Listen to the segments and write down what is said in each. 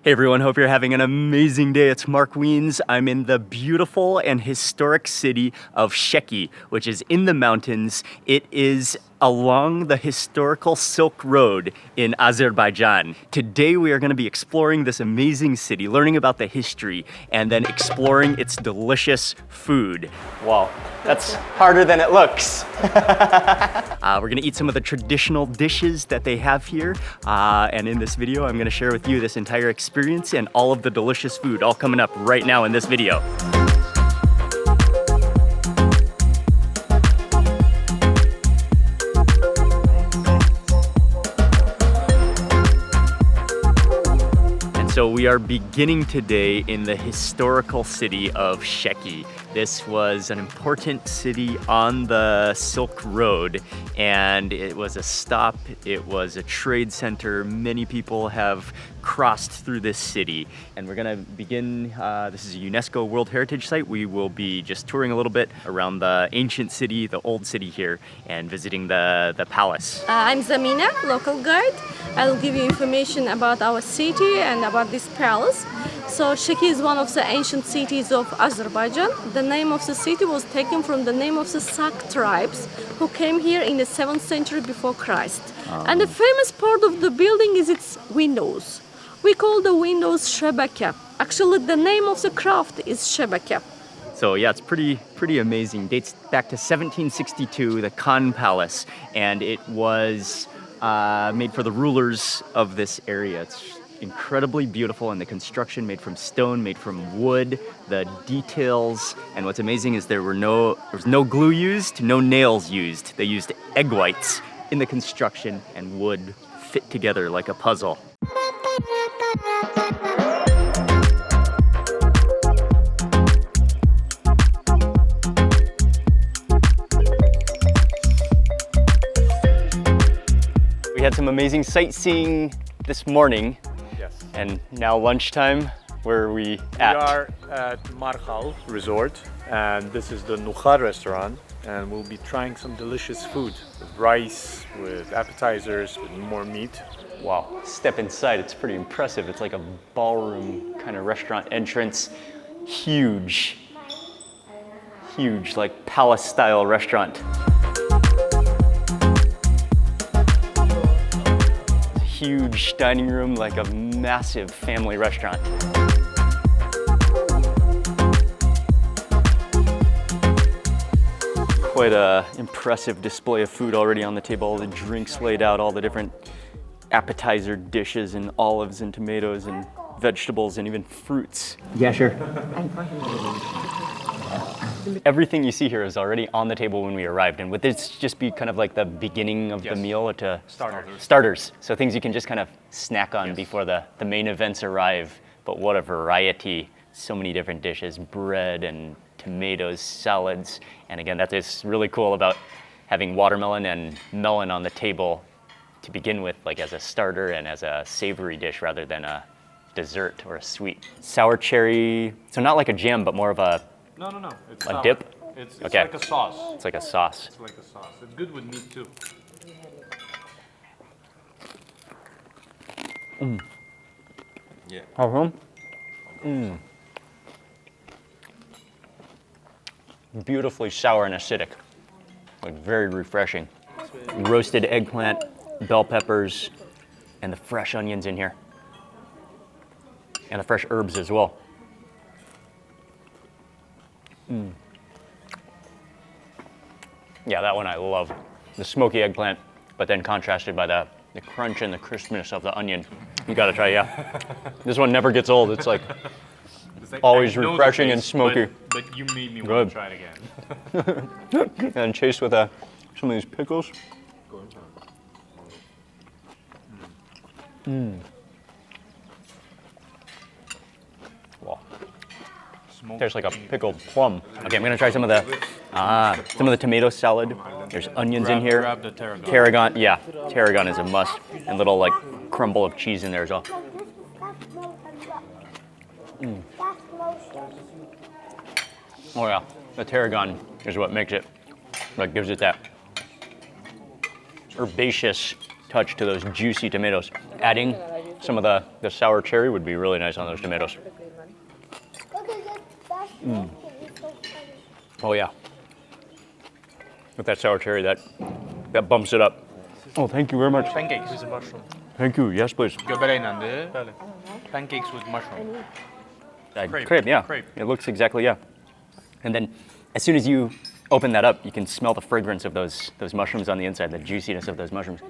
Hey everyone, hope you're having an amazing day. It's Mark Wiens. I'm in the beautiful and historic city of Sheki, which is in the mountains. It is along the historical Silk Road in Azerbaijan. Today we are going to be exploring this amazing city, learning about the history, and then exploring its delicious food. Wow, that's harder than it looks. We're going to eat some of the traditional dishes that they have here, and in this video I'm going to share with you this entire experience and all of the delicious food, all coming up right now in this video. So we are beginning today in the historical city of Sheki. This was an important city on the Silk Road, and it was a stop, it was a trade center. Many people have crossed through this city. And we're gonna begin, this is a UNESCO World Heritage Site. We will be just touring a little bit around the ancient city, the old city here, and visiting the palace. I'm Zamina, local guide. I'll give you information about our city and about this palace. So Sheki is one of the ancient cities of Azerbaijan. The name of the city was taken from the name of the Sak tribes who came here in the 7th century before Christ. And the famous part of the building is its windows. We call the windows shebeke. Actually, the name of the craft is shebeke. So yeah, it's pretty amazing. Dates back to 1762, the Khan Palace, and it was made for the rulers of this area. It's incredibly beautiful, and the construction made from stone, made from wood, the details, and what's amazing is there was no glue used, no nails used. They used egg whites in the construction, and wood fit together like a puzzle. We had some amazing sightseeing this morning. Yes. And now lunchtime, where are we at? We are at Marhal Resort, and this is the Nuxa Restaurant, and we'll be trying some delicious food with rice, with appetizers, with more meat. Wow, step inside, it's pretty impressive. It's like a ballroom kind of restaurant entrance. Huge, like palace-style restaurant. Huge dining room, like a massive family restaurant. Quite a impressive display of food already on the table. All the drinks laid out, all the different appetizer dishes and olives and tomatoes and vegetables and even fruits. Yeah, sure. Everything you see here is already on the table when we arrived, and would this just be kind of like the beginning of the meal to starters? So things you can just kind of snack on before the main events arrive. But what a variety, so many different dishes, bread and tomatoes, salads. And again, that is really cool about having watermelon and melon on the table to begin with, like as a starter and as a savory dish rather than a dessert or a sweet. Sour cherry, so not like a jam, but more of a No. It's a sour. dip? It's Okay. like a sauce. It's like a sauce. It's like a sauce. It's good with meat too. Yeah. Beautifully sour and acidic. Like very refreshing. Roasted eggplant, bell peppers, and the fresh onions in here. And the fresh herbs as well. Yeah, that one I love. The smoky eggplant, but then contrasted by the crunch and the crispness of the onion. You gotta try, yeah. This one never gets old. It's like always refreshing and smoky. But you made me want to try it again. And chased with some of these pickles. Wow. Tastes like a pickled plum. Okay, I'm gonna try some of the tomato salad. There's onions in here. Grab the tarragon. Tarragon, yeah, tarragon is a must. And little like crumble of cheese in there as well. Oh yeah, the tarragon is what makes it, what gives it that herbaceous touch to those juicy tomatoes. Adding some of the sour cherry would be really nice on those tomatoes. Oh yeah. With that sour cherry, that bumps it up. Oh, thank you very much. Pancakes with mushroom. Thank you. Yes, please. Pancakes with mushroom. Crepe, yeah. Crepe. It looks exactly, yeah. And then as soon as you open that up, you can smell the fragrance of those mushrooms on the inside, the juiciness of those mushrooms.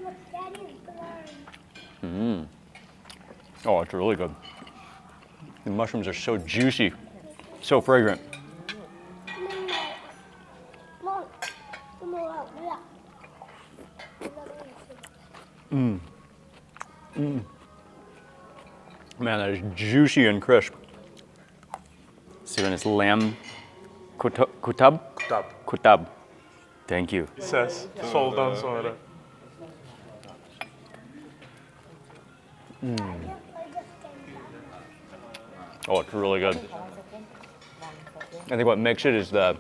Oh, it's really good. The mushrooms are so juicy, so fragrant. Man, that is juicy and crisp. So then it's lamb kutab? Kutab. Kutab. Thank you. Ses soldan sonra. Oh, it's really good. I think what makes it is the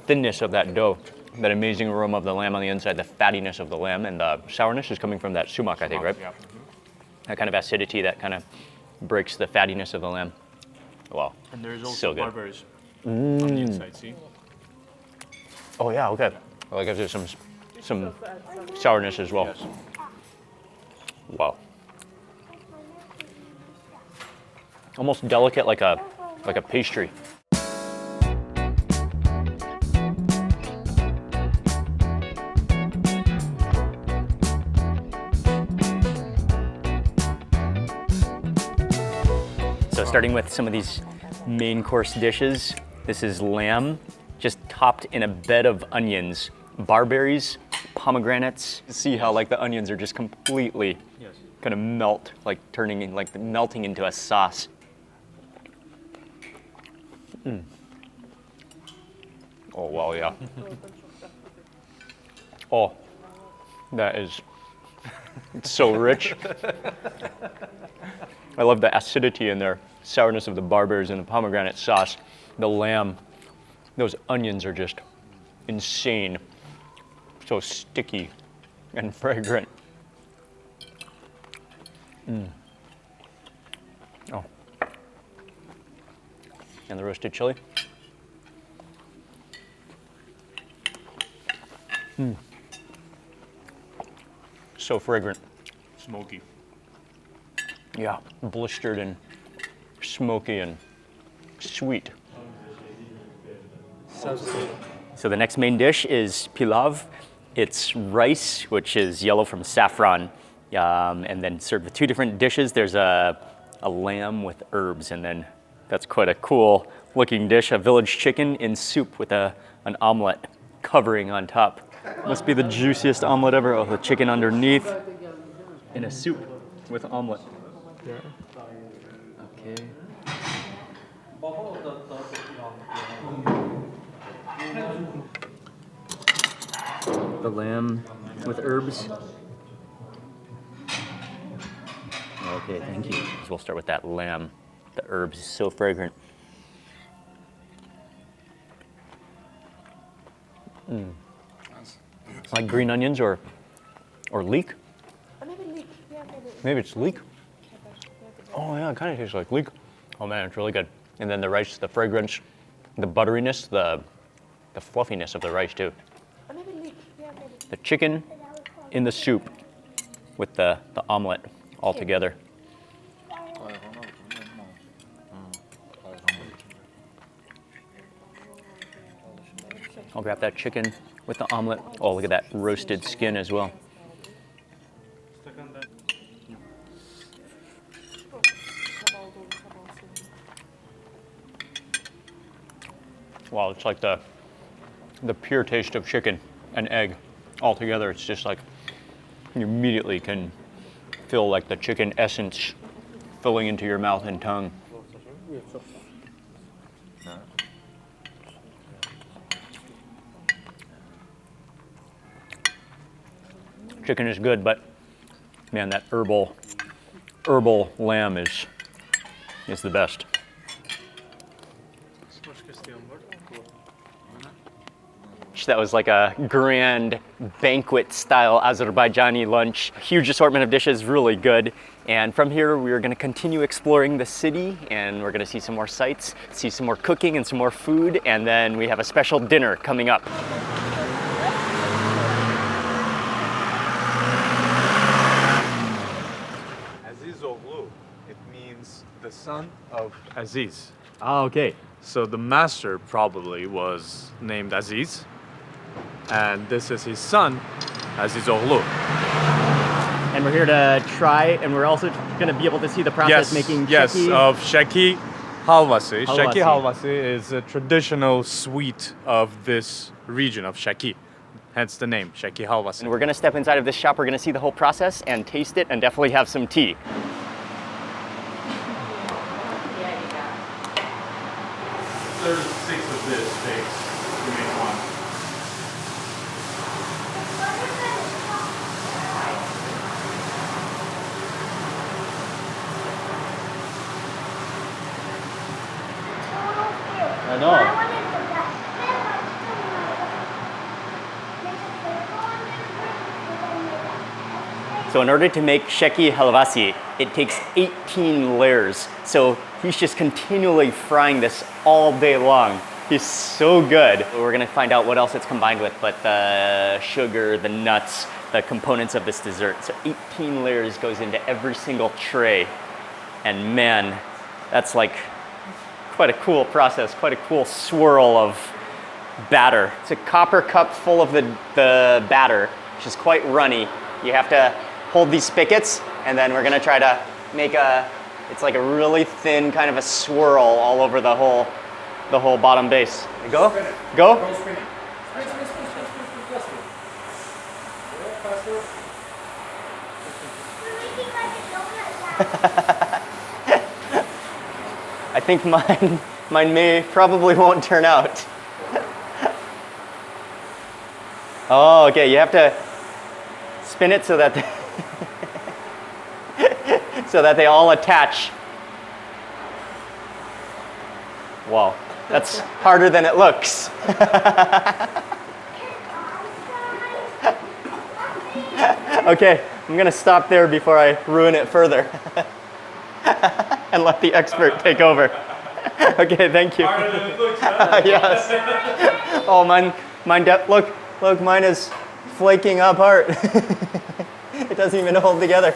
thinness of that dough, that amazing aroma of the lamb on the inside, the fattiness of the lamb, and the sourness is coming from that sumac, I think, right? Yeah. That kind of acidity that kind of breaks the fattiness of the lamb. Wow. And there's also So good. barberries on the inside, see? Oh yeah, okay. Well, that gives it some sourness as well. Yes. Wow. Almost delicate, like a pastry. So starting with some of these main course dishes, this is lamb, just topped in a bed of onions, barberries, pomegranates. See how like the onions are just completely kind of melt, like melting into a sauce. Oh wow, yeah. Oh, that is, it's so rich. I love the acidity in there, sourness of the barberries and the pomegranate sauce, the lamb. Those onions are just insane, so sticky and fragrant. Oh, and the roasted chili. So fragrant. Smoky. Yeah, blistered and smoky and sweet. So the next main dish is pilav. It's rice, which is yellow from saffron, and then served with two different dishes. There's a lamb with herbs, and then that's quite a cool looking dish, a village chicken in soup with an omelet covering on top. Must be the juiciest omelet ever. Oh, the chicken underneath in a soup with omelet. Yeah. Okay. The lamb with herbs. Okay, thank you. So we'll start with that lamb. The herbs is so fragrant. Like green onions or leek? Maybe it's leek. Oh yeah, it kind of tastes like leek. Oh man, it's really good. And then the rice, the fragrance, the butteriness, the fluffiness of the rice too. The chicken in the soup with the omelet all together. I'll grab that chicken with the omelet. Oh, look at that roasted skin as well. Wow, it's like the pure taste of chicken and egg all together. It's just like you immediately can feel like the chicken essence filling into your mouth and tongue. Chicken is good, but man, that herbal lamb is the best. That was like a grand banquet-style Azerbaijani lunch. Huge assortment of dishes, really good. And from here, we're gonna continue exploring the city, and we're gonna see some more sights, see some more cooking and some more food, and then we have a special dinner coming up. Azizoghlu, it means the son of Aziz. Ah, okay. So the master probably was named Aziz, and this is his son, Azizoghlu. And we're here to try, and we're also gonna be able to see the process making Sheki. Of Sheki halwasi. Halwasi. Sheki halwasi is a traditional sweet of this region of Sheki, hence the name Sheki halwasi. And we're gonna step inside of this shop, we're gonna see the whole process and taste it and definitely have some tea. 36 of this takes to make one. I know. So in order to make Sheki halwasi, it takes 18 layers. So he's just continually frying this all day long. He's so good. We're gonna find out what else it's combined with, but the sugar, the nuts, the components of this dessert. So 18 layers goes into every single tray. And man, that's like quite a cool process, quite a cool swirl of batter. It's a copper cup full of the batter, which is quite runny. You have to hold these spigots, and then we're gonna try to make it's like a really thin kind of a swirl all over the whole bottom base. Go? Go? I think mine probably won't turn out. Oh, okay, you have to spin it so that so that they all attach. Wow, that's harder than it looks. Okay, I'm gonna stop there before I ruin it further and let the expert take over. Okay, thank you. Harder than it looks, huh? Yes. Oh, mine, look, mine is flaking apart. It doesn't even hold together.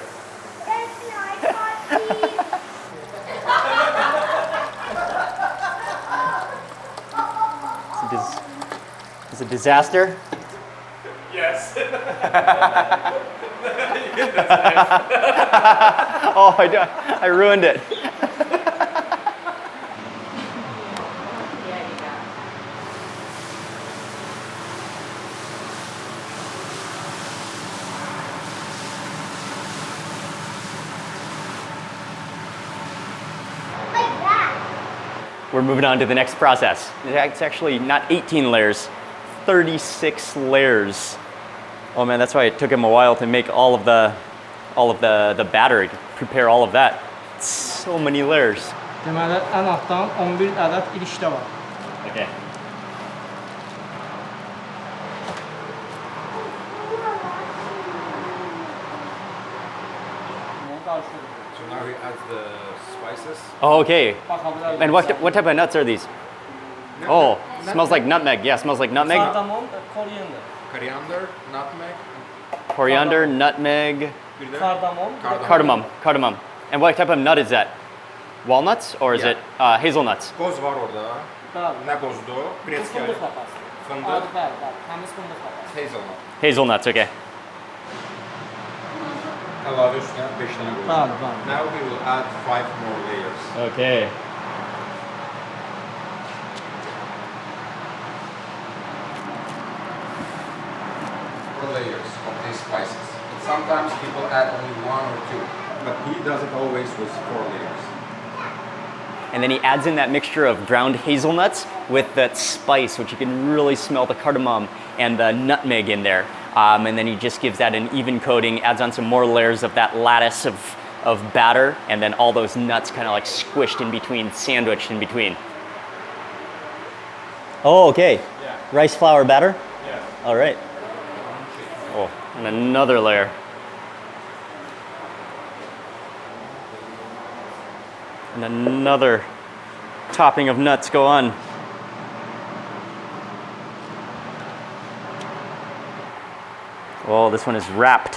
It's a disaster. Yes. Oh, I ruined it. We're moving on to the next process. It's actually not 18 layers, 36 layers. Oh man, that's why it took him a while to make all of the batter, prepare all of that. So many layers. Deməli, ən altdan 11 ədəd ilişdə var. Okay. So now he adds the spices. Oh, okay. And what type of nuts are these? Oh, smells like nutmeg. Yeah, smells like nutmeg. Cardamom, koriander. Coriander, nutmeg, Coriander, nutmeg, bir de Cardamom. cardamom. And what type of nut is that? Walnuts or is Yeah. it hazelnuts? Qoz var orada. Bəli. Nə qozdur? Preskiya. Fındıq lapası. Fındıq. Bəli, təmiz fındıq lapası. Hazelnut. Hazelnuts, okay. Əlavə üstünə 5 dənə qoz. Bəli. Now we will add 5 more layers. Okay. Four layers of these spices. Sometimes people add only 1 or 2, but he does it always with 4 layers. And then he adds in that mixture of ground hazelnuts with that spice, which you can really smell the cardamom and the nutmeg in there. And then he just gives that an even coating, adds on some more layers of that lattice of batter, and then all those nuts kind of like squished in between, sandwiched in between. Oh, okay. Yeah. Rice flour batter. All right. Oh, and another layer. And another topping of nuts go on. Oh, this one is wrapped.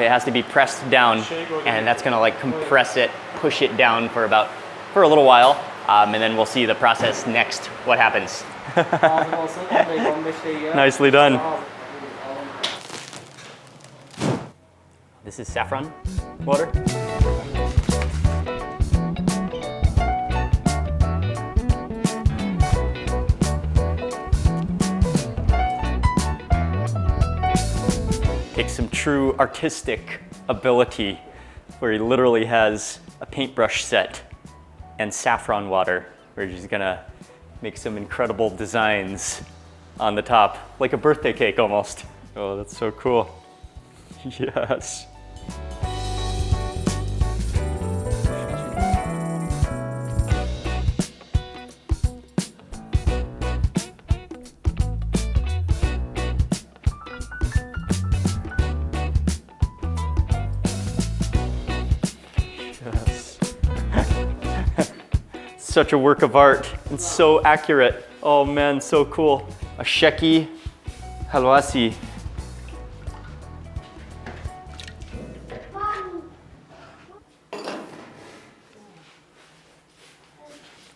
It has to be pressed down, and that's gonna like compress it, push it down for a little while, and then we'll see the process next, what happens. Nicely done. This is saffron water. Takes some true artistic ability where he literally has a paintbrush set and saffron water where he's gonna make some incredible designs on the top, like a birthday cake almost. Oh, that's so cool. Yes. Such a work of art and so accurate. Oh man, so cool. A Sheki halwasi.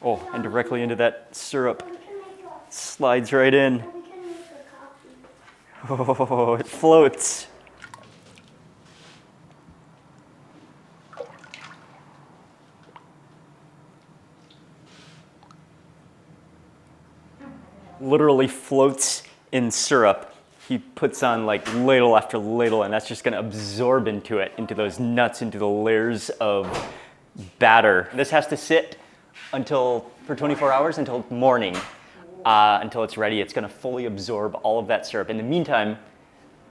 Oh, and directly into that syrup. Slides right in. Oh, it floats. Literally floats in syrup. He puts on like ladle after ladle, and that's just gonna absorb into it, into those nuts, into the layers of batter. This has to sit for 24 hours until morning, until it's ready. It's gonna fully absorb all of that syrup. In the meantime,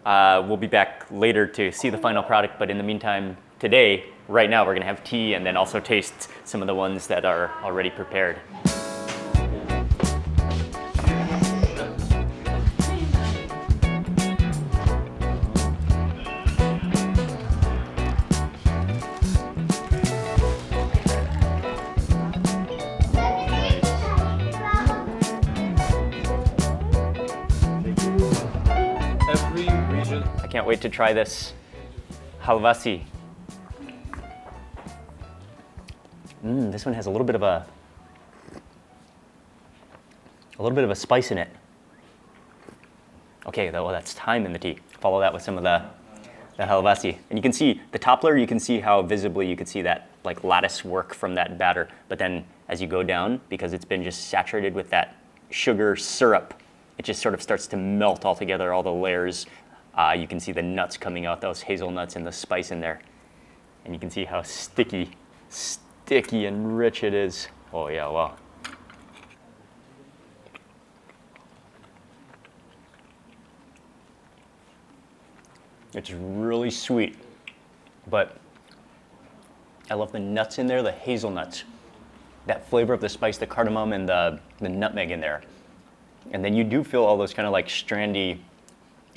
we'll be back later to see the final product, but in the meantime, today, right now, we're gonna have tea and then also taste some of the ones that are already prepared. I can't wait to try this halwasi. This one has a little bit of a spice in it. Okay, well, that's thyme in the tea. Follow that with some of the halwasi. And you can see the top layer, you can see how visibly you can see that like lattice work from that batter. But then as you go down, because it's been just saturated with that sugar syrup, it just sort of starts to melt all together, all the layers. You can see the nuts coming out, those hazelnuts and the spice in there. And you can see how sticky and rich it is. Oh yeah, wow. It's really sweet, but I love the nuts in there, the hazelnuts. That flavor of the spice, the cardamom and the nutmeg in there. And then you do feel all those kind of like strandy,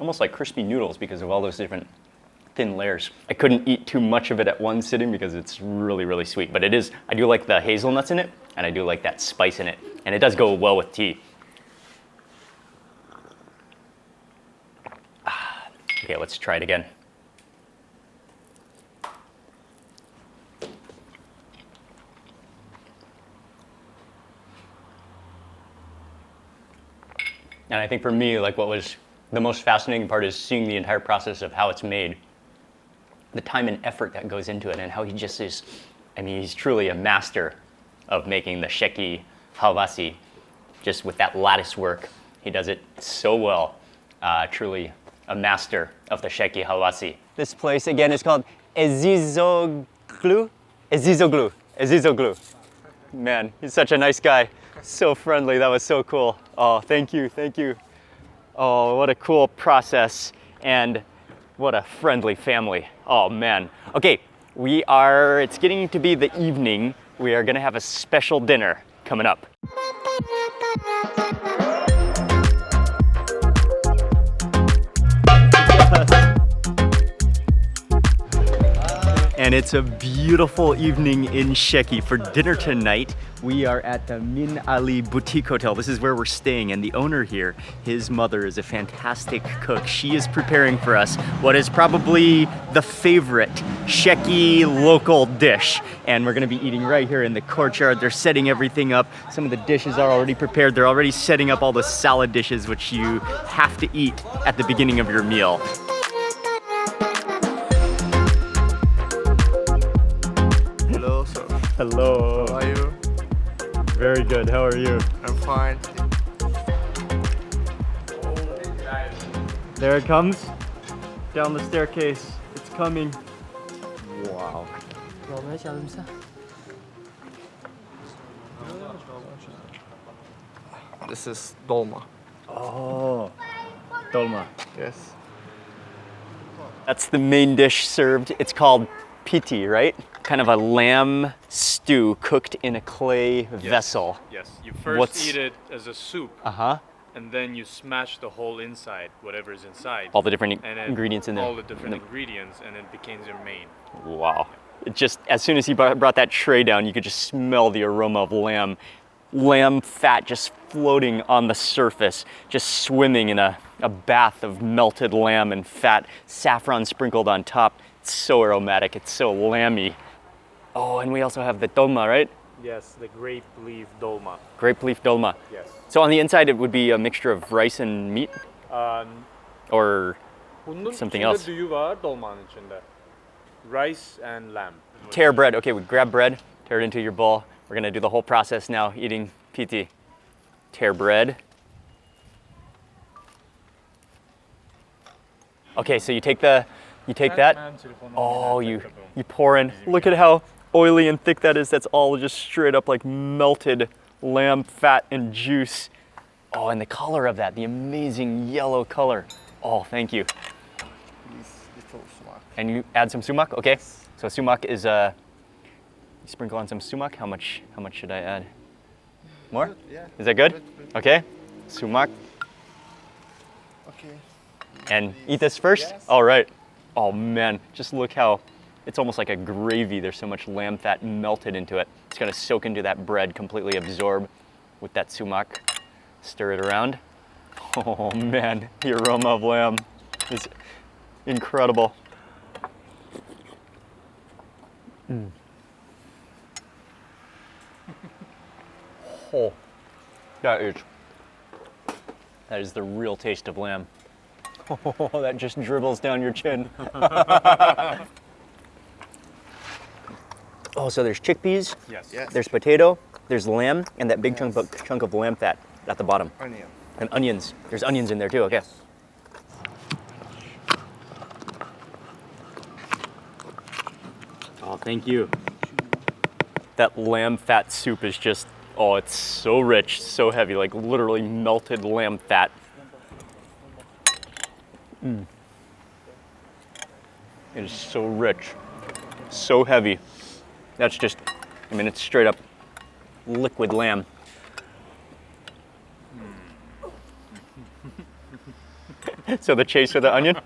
almost like crispy noodles because of all those different thin layers. I couldn't eat too much of it at one sitting because it's really, really sweet. But it is, I do like the hazelnuts in it, and I do like that spice in it. And it does go well with tea. Okay, let's try it again. And I think for me, like what was the most fascinating part is seeing the entire process of how it's made, the time and effort that goes into it, and how he just is, I mean, he's truly a master of making the Sheki halwasi, just with that lattice work. He does it so well, truly a master of the Sheki halwasi. This place, again, is called Azizoghlu. Man, he's such a nice guy. So friendly, that was so cool. Oh, thank you. Oh, what a cool process, and what a friendly family. Oh man. Okay, it's getting to be the evening. We are gonna have a special dinner coming up. and it's a beautiful evening in Sheki. For dinner tonight, we are at the Min Ali Boutique Hotel. This is where we're staying, and the owner here, his mother is a fantastic cook. She is preparing for us what is probably the favorite Sheki local dish, and we're gonna be eating right here in the courtyard. They're setting everything up. Some of the dishes are already prepared. They're already setting up all the salad dishes, which you have to eat at the beginning of your meal. Hello, sir. Hello. How are you? Very good. How are you? I'm fine. There it comes. Down the staircase. It's coming. Wow. This is dolma. Oh. Dolma. Yes. That's the main dish served. It's called Piti, right? Kind of a lamb stew cooked in a clay vessel. Yes. You first What's- eat it as a soup, Uh-huh. and then you smash the whole inside, whatever's inside. All the different and then ingredients in there. all the different ingredients, and it becomes your main. Wow. It just, as soon as he brought that tray down, you could just smell the aroma of lamb. Lamb fat just floating on the surface, just swimming in a bath of melted lamb and fat, saffron sprinkled on top. It's so aromatic, it's so lamby. Oh, and we also have the dolma, right? Yes, the grape leaf dolma. Grape leaf dolma. Yes. So on the inside, it would be a mixture of rice and meat, or Bunun Something içinde else. düğü var dolmanın içinde. Rice and lamb. tear bread. Okay, we grab bread, tear it into your bowl. We're gonna do the whole process now, eating piti. Tear bread. Okay, so you take that. Oh, you pour in. Look at how oily and thick that is. That's all just straight up like melted lamb fat and juice. Oh, and the color of that, the amazing yellow color. Oh, thank you. This little sumak. And you add some sumac, okay? So sumac is you sprinkle on some sumac. How much should I add? More? Good, yeah. Is that good? Good. Okay. Sumac. Okay. And eat this first? Yes. All right. Oh man, just look how it's almost like a gravy. There's so much lamb fat melted into it. It's gonna soak into that bread, completely absorb with that sumac. Stir it around. Oh man, the aroma of lamb is incredible. Oh, that is the real taste of lamb. Oh, that just dribbles down your chin. Oh, so there's chickpeas, Yes. Yes. there's potato, there's lamb, and that big chunk of lamb fat at the bottom. Onion. And onions. There's onions in there too, okay. Oh, thank you. That lamb fat soup is just, oh, it's so rich, so heavy, like literally melted lamb fat. It is so rich, so heavy. That's just, I mean, it's straight up liquid lamb. So the chase with the onion?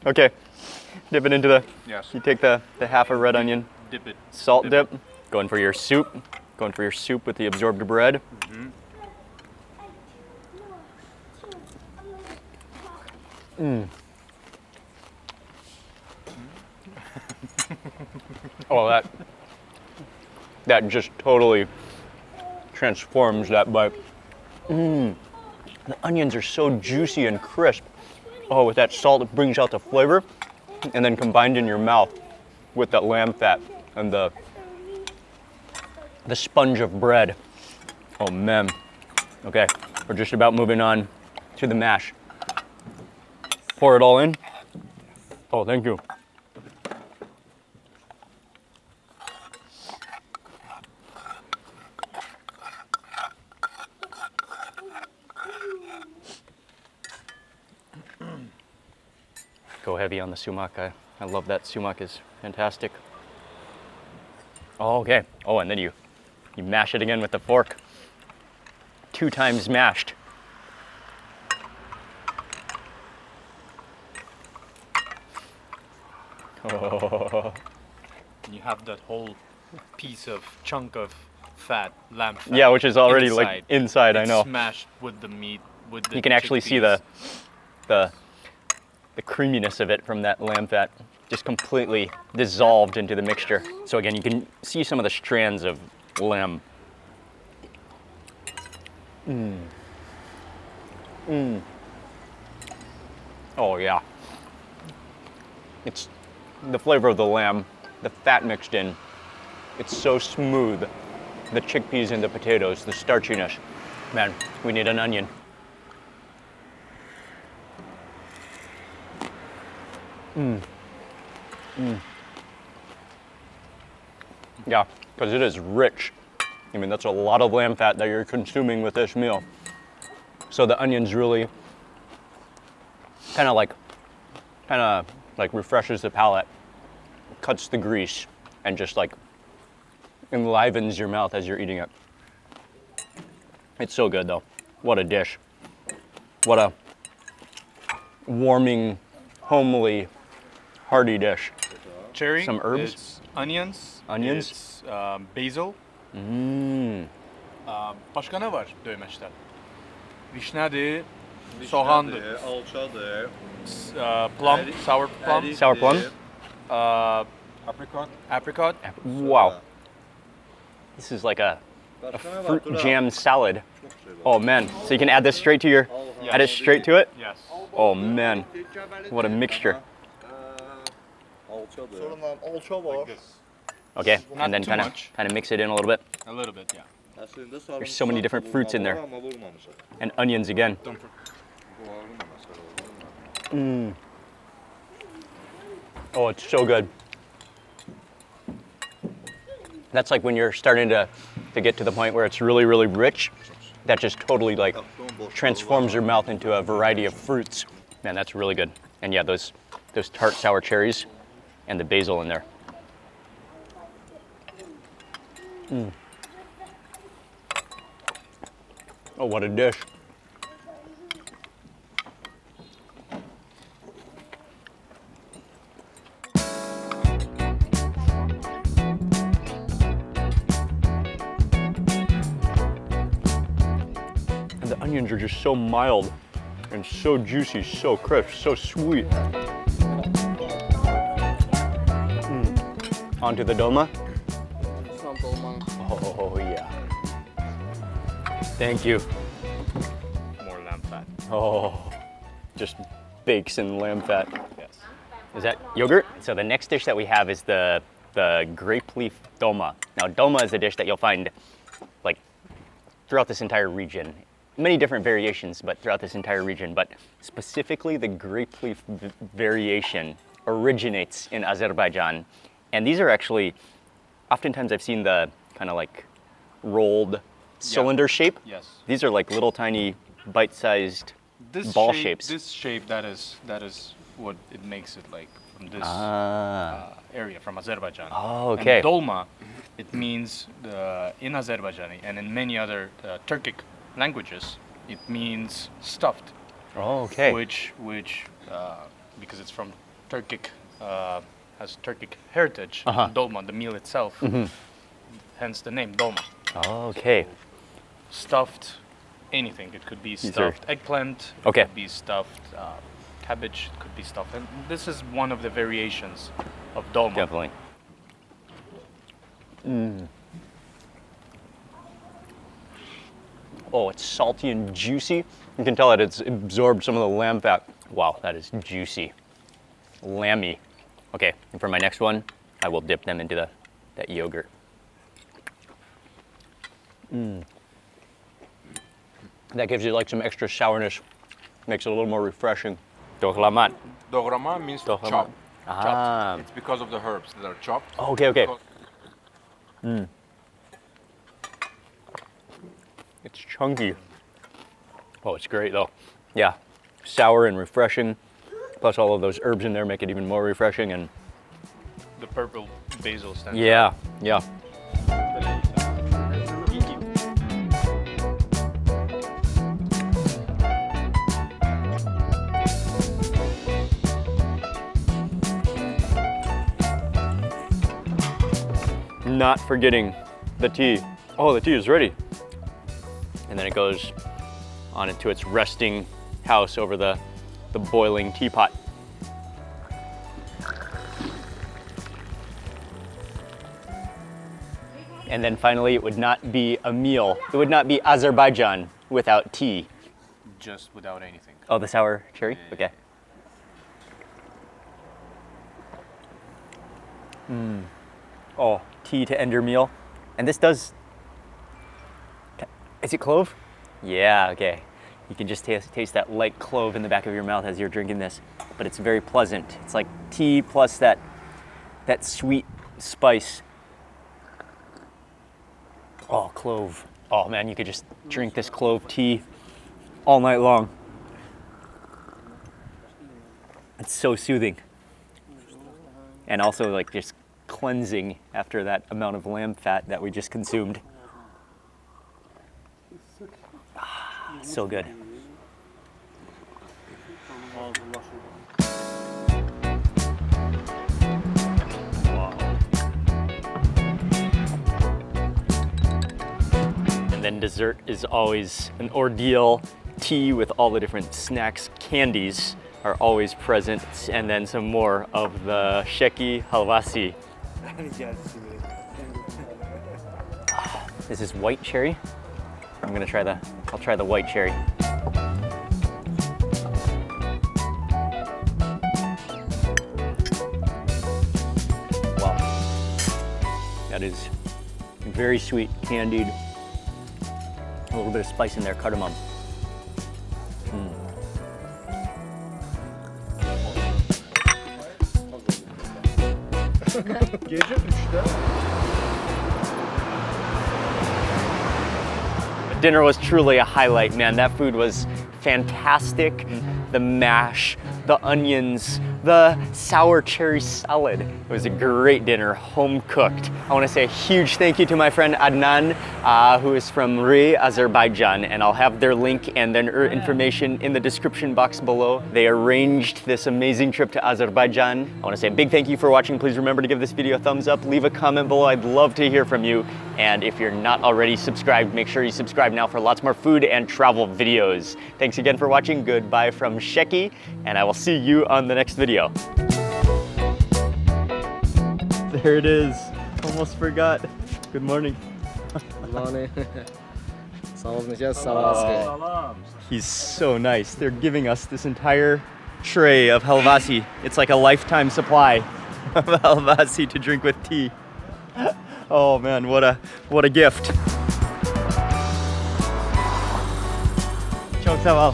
Okay, dip it into the, Yes. you take the half a red onion, Dip it. salt dip, going for your soup with the absorbed bread. Oh, that just totally transforms that bite. The onions are so juicy and crisp. Oh, with that salt, it brings out the flavor, and then combined in your mouth with that lamb fat and the sponge of bread. Oh man. Okay, we're just about moving on to the mash. Pour it all in. Oh, thank you. Go heavy on the sumac. I love that sumac, is fantastic. Oh, okay. Oh, and then you mash it again with the fork. 2 times mashed. Oh. and you have that whole piece of chunk of fat, lamb fat. Yeah, which is already like inside. I It's know. smashed with the meat, with the You can actually see chickpeas. the creaminess of it from that lamb fat just completely dissolved into the mixture. So again, you can see some of the strands of lamb. Oh yeah. It's the flavor of the lamb, the fat mixed in. It's so smooth. The chickpeas and the potatoes, the starchiness. Man, we need an onion. Yeah, because it is rich. I mean, that's a lot of lamb fat that you're consuming with this meal. So the onion's really kind of like refreshes the palate, cuts the grease, and just like enlivens your mouth as you're eating it. It's so good though. What a dish. What a warming, homely, hearty dish. Cherry, Some herbs? it's onions, Onions? it's basil. Başka ne var dövmeçte? Vişnedir, soğandır, alçadır, plum, sour plum, Sour plum? apricot. apricot. Wow. This is like a fruit jam salad. Oh man, so you can add this straight to your, add it straight to it? Yes. Oh man, what a mixture. Alçadır. Sonra alça var. Okay, Not and then too kind much. of mix it in a little bit. A little bit, yeah. Əslində There's so many different fruits in there. Amma vurmamışıq. And onions again. Bu vurmamışıq. Oh, it's so good. That's like when you're starting to get to the point where it's really, really rich. That just totally like transforms your mouth into a variety of fruits. Man, that's really good. And yeah, those tart sour cherries and the basil in there. Oh, what a dish. And the onions are just so mild and so juicy, so crisp, so sweet. Onto the dolma. Some dolma. Oh yeah. Thank you. More lamb fat. Oh, just bakes in lamb fat. Yes. Is that yogurt? So the next dish that we have is the grape leaf dolma. Now dolma is a dish that you'll find like throughout this entire region. Many different variations, but throughout this entire region. But specifically the grape leaf variation originates in Azerbaijan. And these are actually, oftentimes I've seen the kind of like rolled cylinder shape. Yes. These are like little tiny bite-sized This ball shape, shapes. This shape, that is what it makes it like from this area, from Azerbaijan. Oh, okay. And dolma, it means in Azerbaijani and in many other Turkic languages, it means stuffed. Oh, okay. Which because it's from Turkic, has Turkic heritage. Dolma, the meal itself, hence the name dolma. Oh, okay. Stuffed anything. It could be stuffed eggplant. Okay. It could be stuffed cabbage. It could be stuffed. And this is one of the variations of dolma. Definitely. Oh, it's salty and juicy. You can tell that it's absorbed some of the lamb fat. Wow, that is juicy. Lamby. Okay, and for my next one, I will dip them into that yogurt. That gives you like some extra sourness, makes it a little more refreshing. Doğraman. Doğrama means Doğrama. chop. Ah. It's because of the herbs that are chopped. Oh, okay, okay. It's chunky. Oh, it's great though. Yeah, sour and refreshing. Plus all of those herbs in there make it even more refreshing and The purple basil stands yeah, yeah. Not forgetting the tea. Oh, the tea is ready. And then it goes on into its resting house over the boiling teapot. And then finally, it would not be a meal. It would not be Azerbaijan without tea. Just without anything. Oh, the sour cherry? Okay. Oh, tea to end your meal. And this does, is it clove? Yeah, okay. You can just taste that light clove in the back of your mouth as you're drinking this, but it's very pleasant. It's like tea plus that sweet spice. Oh, clove. Oh man, you could just drink this clove tea all night long. It's so soothing. And also like just cleansing after that amount of lamb fat that we just consumed. Ah, so good. And then dessert is always an ordeal. Tea with all the different snacks, candies are always present, and then some more of the Sheki halwasi. This is white cherry. I'll try the white cherry. Wow. That is very sweet, candied. A little bit of spice in there, cardamom. Gece 3'te. Dinner was truly a highlight, man. That food was fantastic. The mash, the onions, the sour cherry salad. It was a great dinner, home cooked. I want to say a huge thank you to my friend Adnan, who is from Re, Azerbaijan, and I'll have their link and their information in the description box below. They arranged this amazing trip to Azerbaijan. I want to say a big thank you for watching. Please remember to give this video a thumbs up, leave a comment below. I'd love to hear from you. And if you're not already subscribed, make sure you subscribe now for lots more food and travel videos. Thanks again for watching. Goodbye from Sheki, and I will see you on the next video. There it is. Almost forgot. Good morning. He's so nice. They're giving us this entire tray of halvasi. It's like a lifetime supply of halvasi to drink with tea. Oh man, what a gift. Çok sağ ol.